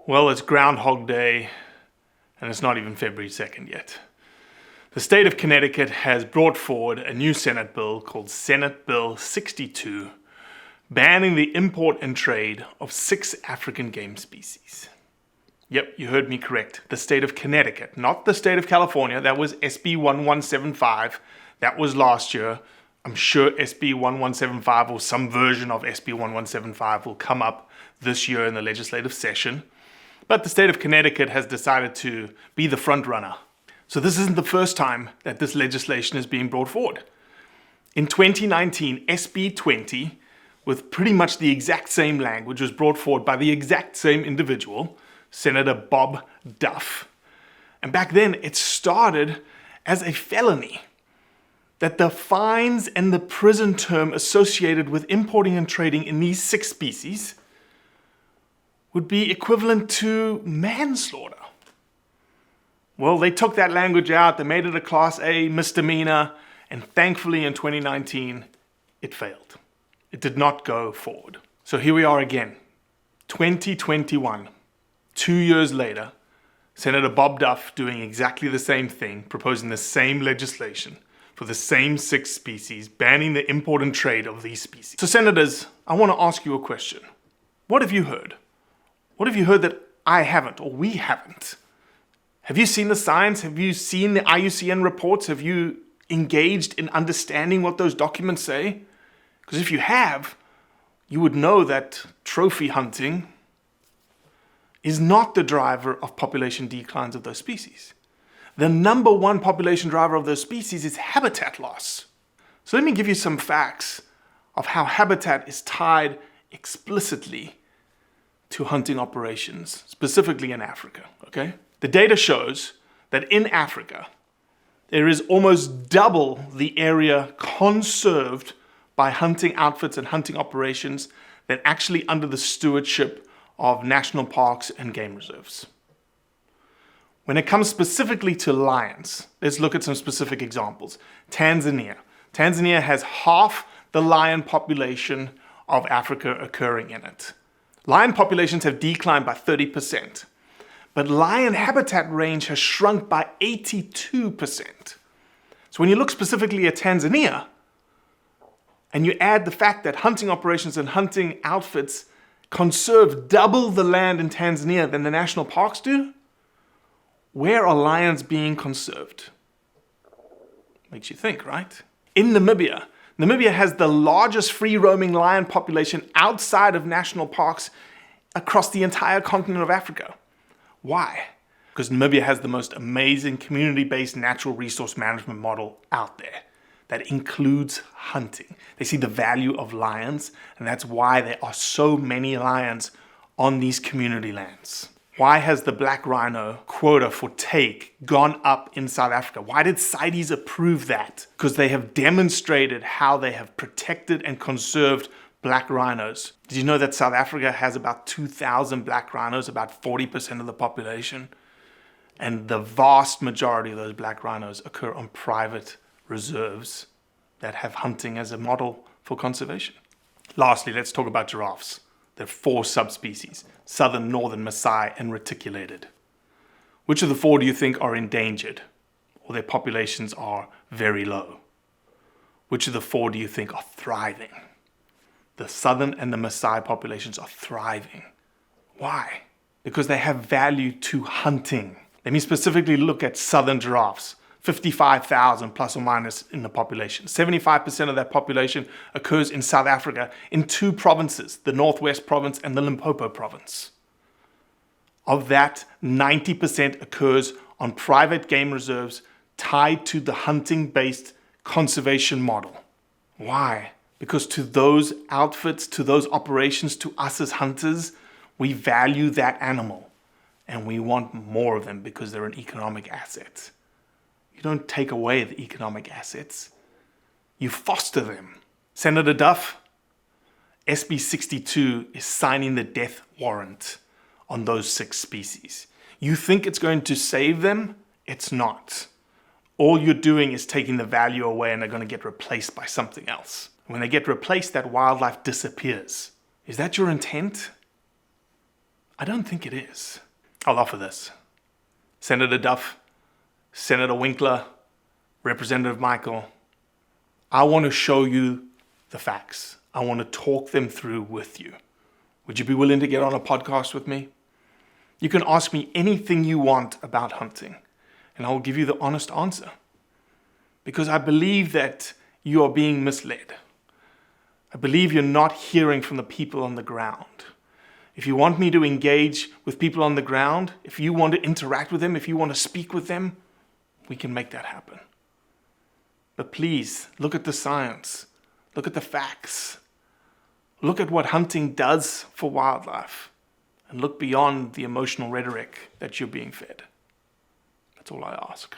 Well, it's Groundhog Day, and it's not even February 2nd yet. The state of Connecticut has brought forward a new Senate bill called Senate Bill 62, banning the import and trade of 6 African game species. Yep, you heard me correct. The state of Connecticut, not the state of California. That was SB 1175. That was last year. I'm sure SB 1175 or some version of SB 1175 will come up this year in the legislative session. But the state of Connecticut has decided to be the front runner. So this isn't the first time that this legislation is being brought forward. In 2019, SB 20, with pretty much the exact same language, was brought forward by the exact same individual, Senator Bob Duff. And back then, it started as a felony, that the fines and the prison term associated with importing and trading in these 6 species would be equivalent to manslaughter. Well, they took that language out, they made it a Class A misdemeanor, and thankfully in 2019, it failed. It did not go forward. So here we are again, 2021, 2 years later, Senator Bob Duff doing exactly the same thing, proposing the same legislation for the same 6 species, banning the import and trade of these species. So senators, I want to ask you a question. What have you heard? What have you heard that I haven't or we haven't? Have you seen the science? Have you seen the IUCN reports? Have you engaged in understanding what those documents say? Because if you have, you would know that trophy hunting is not the driver of population declines of those species. The number one population driver of those species is habitat loss. So let me give you some facts of how habitat is tied explicitly to hunting operations, specifically in Africa, okay? The data shows that in Africa, there is almost double the area conserved by hunting outfits and hunting operations than actually under the stewardship of national parks and game reserves. When it comes specifically to lions, let's look at some specific examples. Tanzania. Tanzania has half the lion population of Africa occurring in it. Lion populations have declined by 30%, but lion habitat range has shrunk by 82%. So when you look specifically at Tanzania, and you add the fact that hunting operations and hunting outfits conserve double the land in Tanzania than the national parks do, where are lions being conserved? Makes you think, right? In Namibia, Namibia has the largest free-roaming lion population outside of national parks across the entire continent of Africa. Why? Because Namibia has the most amazing community-based natural resource management model out there that includes hunting. They see the value of lions, and that's why there are so many lions on these community lands. Why has the black rhino quota for take gone up in South Africa? Why did CITES approve that? Because they have demonstrated how they have protected and conserved black rhinos. Did you know that South Africa has about 2,000 black rhinos, about 40% of the population? And the vast majority of those black rhinos occur on private reserves that have hunting as a model for conservation. Lastly, let's talk about giraffes. There are 4 subspecies: southern, northern, Maasai, and reticulated. Which of the 4 do you think are endangered, or their populations are very low? Which of the 4 do you think are thriving? The southern and the Maasai populations are thriving. Why? Because they have value to hunting. Let me specifically look at southern giraffes. 55,000 plus or minus in the population. 75% of that population occurs in South Africa in 2 provinces, the Northwest Province and the Limpopo Province. Of that, 90% occurs on private game reserves tied to the hunting-based conservation model. Why? Because to those outfits, to those operations, to us as hunters, we value that animal and we want more of them because they're an economic asset. You don't take away the economic assets, you foster them. Senator Duff, SB 62 is signing the death warrant on those 6 species. You think it's going to save them? It's not. All you're doing is taking the value away and they're going to get replaced by something else. When they get replaced, that wildlife disappears. Is that your intent? I don't think it is. I'll offer this. Senator Duff, Senator Winkler, Representative Michael, I want to show you the facts. I want to talk them through with you. Would you be willing to get on a podcast with me? You can ask me anything you want about hunting, and I will give you the honest answer. Because I believe that you are being misled. I believe you're not hearing from the people on the ground. If you want me to engage with people on the ground, if you want to interact with them, if you want to speak with them, we can make that happen. But please, look at the science. Look at the facts. Look at what hunting does for wildlife. And look beyond the emotional rhetoric that you're being fed. That's all I ask.